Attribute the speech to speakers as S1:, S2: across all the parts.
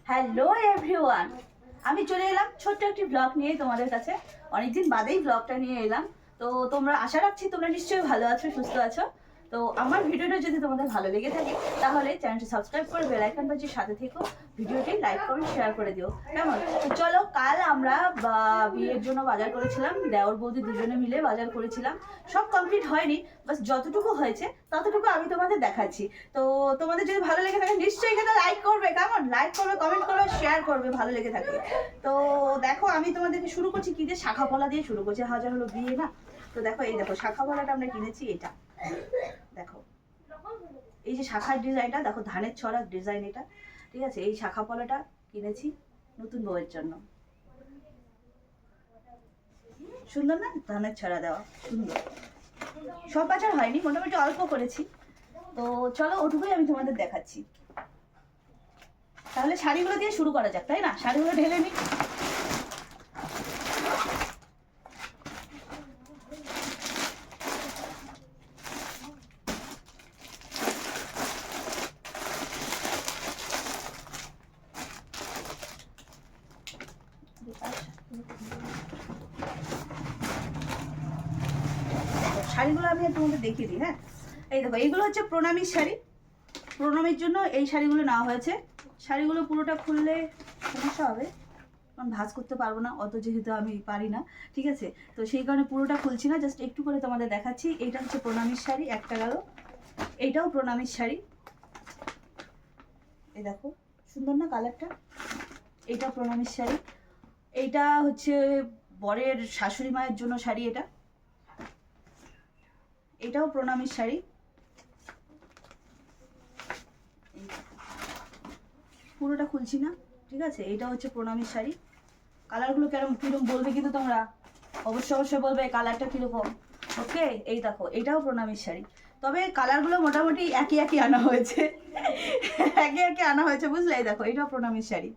S1: Hello everyone, আমি চলে এলাম ছোট্ট একটি ব্লগ নিয়ে তোমাদের কাছে। অনেকদিন বাদেই ব্লগটা নিয়ে এলাম। তো তোমরা আশা রাখছি তোমরা নিশ্চয়ই ভালো আছো, সুস্থ আছো। তো আমার ভিডিওটা যদি তোমাদের ভালো লেগে থাকে তাহলে চ্যানেলটি সাবস্ক্রাইব করে বেল আইকন বাজিয়ে সাথে থেকো, ভিডিওটি লাইক কমেন্ট শেয়ার করে দিও, কেমন? তো চলো, কাল আমরা বিয়ের জন্য বাজার করেছিলাম, দেওর বৌদি দুজনে মিলে বাজার করেছিলাম। সব কমপ্লিট হয়নি, বাস যতটুকু হয়েছে ততটুকু আমি তোমাদের দেখাচ্ছি। তো তোমাদের যদি ভালো লেগে থাকে নিশ্চয়ই এখানে লাইক করবে, কেমন? লাইক করবে, কমেন্ট করবে, শেয়ার করবে ভালো লেগে থাকে। তো দেখো, আমি তোমাদেরকে শুরু করছি কি দিয়ে, শাখা পলা দিয়ে শুরু করছি। হাজার হলো বিয়ে না, তো দেখো এই দেখো শাখা পলাটা আমরা কিনেছি। এটা দেখো, এই যে শাখার ডিজাইনটা দেখো, ধানের ছড়ার ডিজাইন এটা, ঠিক আছে? এই শাখা পলাটা কিনেছি নতুন বউয়ের জন্য। সুন্দর না? ধানের ছড়া দেওয়া, সুন্দর। সব বাজার হয়নি, মোটামুটি অল্প করেছি। তো চলো, ওটুকুই আমি তোমাদের দেখাচ্ছি। তাহলে শাড়িগুলো দিয়ে শুরু করা যাক, তাই না? শাড়িগুলো ঢেলে নিই। শাড়িগুলো আমি তোমাদের দেখিয়ে দিই। হ্যাঁ, এই দেখো, এইগুলো হচ্ছে প্রণামীর শাড়ি। প্রণামীর জন্য এই শাড়িগুলো নেওয়া হয়েছে। শাড়িগুলো পুরোটা খুললে সমস্যা হবে, কারণ ভাঁজ করতে পারবো না অত, যেহেতু আমি পারি না, ঠিক আছে? তো সেই কারণে পুরোটা খুলছি না, জাস্ট একটু করে তোমাদের দেখাচ্ছি। এইটা হচ্ছে প্রণামীর শাড়ি, একটা গেল। এইটাও প্রণামীর শাড়ি, এই দেখো সুন্দর না কালারটা? এইটা প্রণামীর শাড়ি। এইটা হচ্ছে বরের শাশুড়ি মায়ের জন্য শাড়ি। এটাও প্রণামীর শাড়ি। পুরোটা খুলছি না, ঠিক আছে? এটা হচ্ছে প্রণামীর শাড়ি। কালারগুলো কিরকম বলবে কিন্তু তোমরা, অবশ্যই বলবে কালারটা কিরকম। ওকে, এই দেখো, এটাও প্রণামীর শাড়ি। তবে কালারগুলো মোটামুটি একই আনা হয়েছে, একই আনা হয়েছে, বুঝলে? এই দেখো, এটাও প্রণামীর শাড়ি।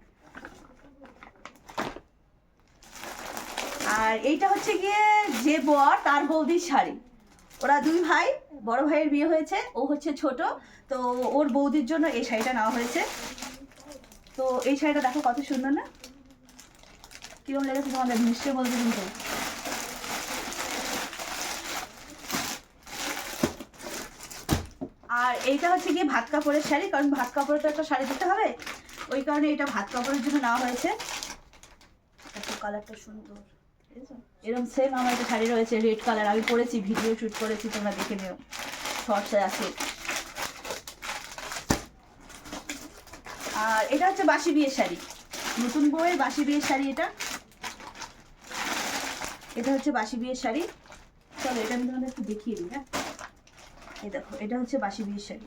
S1: আর এইটা হচ্ছে গিয়ে যে বর তার বৌদির শাড়ি। ওরা দুই ভাই, বড় ভাইয়ের বিয়ে হয়েছে, ও হচ্ছে ছোট, তো ওর বৌদির জন্য এই শাড়িটা নেওয়া হয়েছে। তো এই শাড়িটা দেখো কত সুন্দর না? কিরকম লেগেছে তোমাদের নিশ্চয়ই বলবে কিন্তু। আর এইটা হচ্ছে গিয়ে ভাত কাপড়ের শাড়ি, কারণ ভাত কাপড়ে তো একটা শাড়ি দিতে হবে, ওই কারণে এটা ভাত কাপড়ের জন্য নেওয়া হয়েছে। একটু কালারটা সুন্দর, এরকম সেম আমার একটা শাড়ি রয়েছে রেড কালার, আমি পরেছি, ভিডিও শুট করেছি, তোমরা দেখে নিও, শর্টসে আছে। আর এটা হচ্ছে বাসি বিয়ের শাড়ি, নতুন বউয়ের বাসি বিয়ের শাড়ি। এটা হচ্ছে বাসি বিয়ের শাড়ি। চলো, এটা আমি তোমাদের একটু দেখিয়ে দিই। হ্যাঁ, এই দেখো, এটা হচ্ছে বাসি বিয়ের শাড়ি।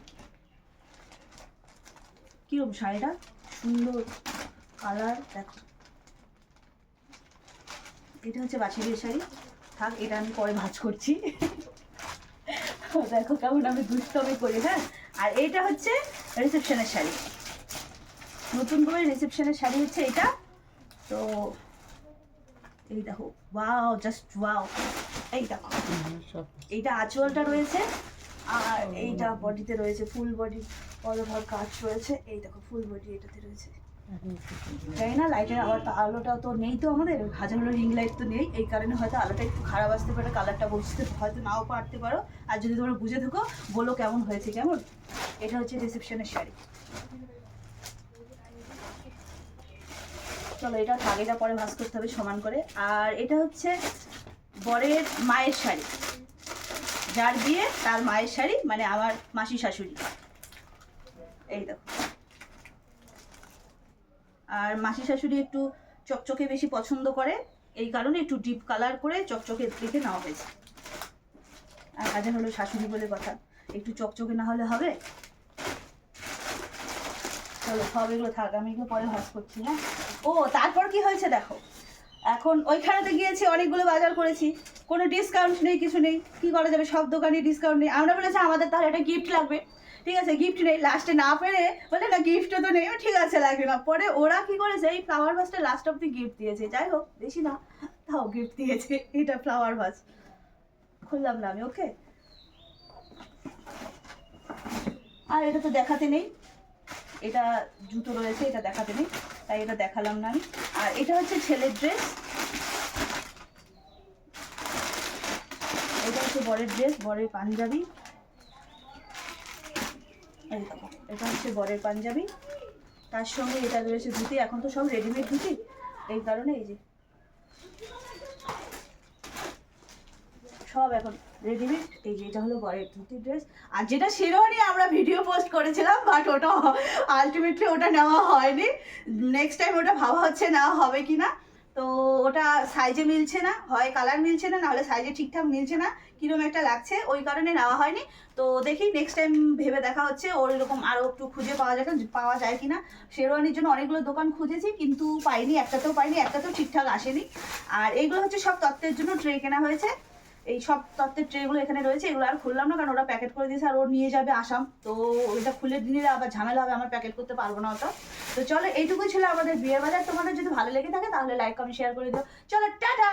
S1: কিরকম শাড়িটা সুন্দর, কালার দেখো। এটা হচ্ছে বাসি বিয়ের শাড়ি। থাক, এটা আমি পরে ভাঁজ করছি। দেখো কেমন আমি দুষ্টমি করি। হ্যাঁ, আর এইটা হচ্ছে রিসেপশনের শাড়ি, নতুন বউয়ের রিসেপশনের শাড়ি হচ্ছে এটা। তো এই দেখো, ওয়াও, জাস্ট ওয়াও। এই দেখো, এইটা আঁচলটা রয়েছে, আর এইটা বডিতে রয়েছে, ফুল বডি পরভার কাজ রয়েছে। এই দেখো, ফুল বডি এটাতে রয়েছে। জানি না, লাইটের আলোটা তো নেই, তো আমাদের হাজার হলো রিং লাইট তো নেই, এই কারণে হয়তো আলোটা একটু খারাপ আসতে পারে, কালারটা বুঝতে হয়তো নাও পারতে পারো। আর যদি তোমরা বুঝে থাকো বলো কেমন হয়েছে, কেমন? এটা হচ্ছে রিসেপশনের শাড়ি। চলো, এটা থাক, পরে ভাঁজ করতে হবে সমান করে। আর এটা হচ্ছে বরের মায়ের শাড়ি, যার বিয়ে তার মায়ের শাড়ি, মানে আমার মাসি শাশুড়ি। এই দেখো, আর মাসি শাশুড়ি একটু চকচকে বেশি পছন্দ করে, এই কারণে একটু ডিপ কালার করে চকচকে দেখে নেওয়া হয়েছে। আর হাজার হলো শাশুড়ি বলে কথা, একটু চকচকে না হলে হবে? চলো, সব এগুলো থাক, আমি এগুলো পরে ভাঁজ করছি। হ্যাঁ, ও তারপর কি হয়েছে দেখো, এখন ওইখানেতে গিয়েছি, অনেকগুলো বাজার করেছি, কোনো ডিসকাউন্ট নেই, কিছু নেই। কি করা যাবে, সব দোকানে ডিসকাউন্ট নেই। আমরা বলেছি আমাদের তাহলে একটা গিফট লাগবে, ঠিক আছে? গিফট নেই, লাস্টে না পেরে বলে না গিফটও তো নেই, ঠিক আছে লাগবে না। পরে ওরা কি করেছে, এই ফ্লাওয়ার ভাসটা লাস্ট অব্দি গিফট দিয়েছে। যাই হোক, বেশি না, তাও গিফট দিয়েছে। এটা ফ্লাওয়ার ভাস খুললাম না আমি। ওকে, আর এটা তো দেখাতে নেই, এটা জুতো রয়েছে, এটা দেখাতে নেই, তাই এটা দেখালাম না আমি। আর এটা হচ্ছে ছেলের ড্রেস, এটা হচ্ছে বরের ড্রেস, বরের পাঞ্জাবি। এই দেখো, এটা হচ্ছে বরের পাঞ্জাবি, তার সঙ্গে এটা রয়েছে ধুতি। এখন তো সব রেডিমেড ধুতি, এই কারণে এই যে সব এখন রেডিমেড। এই যে এটা হলো বরের ধুতি ড্রেস। আর যেটা শেরওয়ানি আমরা ভিডিও পোস্ট করেছিলাম, বাট ওটা আলটিমেটলি ওটা নেওয়া হয়নি। নেক্সট টাইম ওটা ভাবা হচ্ছে নেওয়া হবে কি না। তো ওটা সাইজে মিলছে না, হয় কালার মিলছে না, নাহলে সাইজে ঠিকঠাক মিলছে না, কিরকম একটা লাগছে, ওই কারণে নেওয়া হয়নি। তো দেখি নেক্সট টাইম ভেবে দেখা হচ্ছে ওর এরকম আরও একটু খুঁজে পাওয়া যায় কি না। শেরওয়ানির জন্য অনেকগুলো দোকান খুঁজেছি কিন্তু পাইনি, একটাতেও পাইনি, একটাতেও ঠিকঠাক আসেনি। আর এইগুলো হচ্ছে সব তত্ত্বের জন্য ট্রে কেনা হয়েছে। এই সব তত্ত্বের ট্রেগুলো এখানে রয়েছে, এগুলো আর খুললাম না কারণ ওরা প্যাকেট করে দিয়েছে, আর ওর নিয়ে যাবে আসাম, তো ওইটা খুলে দিলে আবার ঝামেলা হবে, আমার প্যাকেট করতে পারবো না অত। তো চলো, এইটুকুই ছিল আমাদের বিয়ের বাজার। তোমাদের যদি ভালো লেগে থাকে তাহলে লাইক কমেন্ট শেয়ার করে দিও। চলো, টাটা।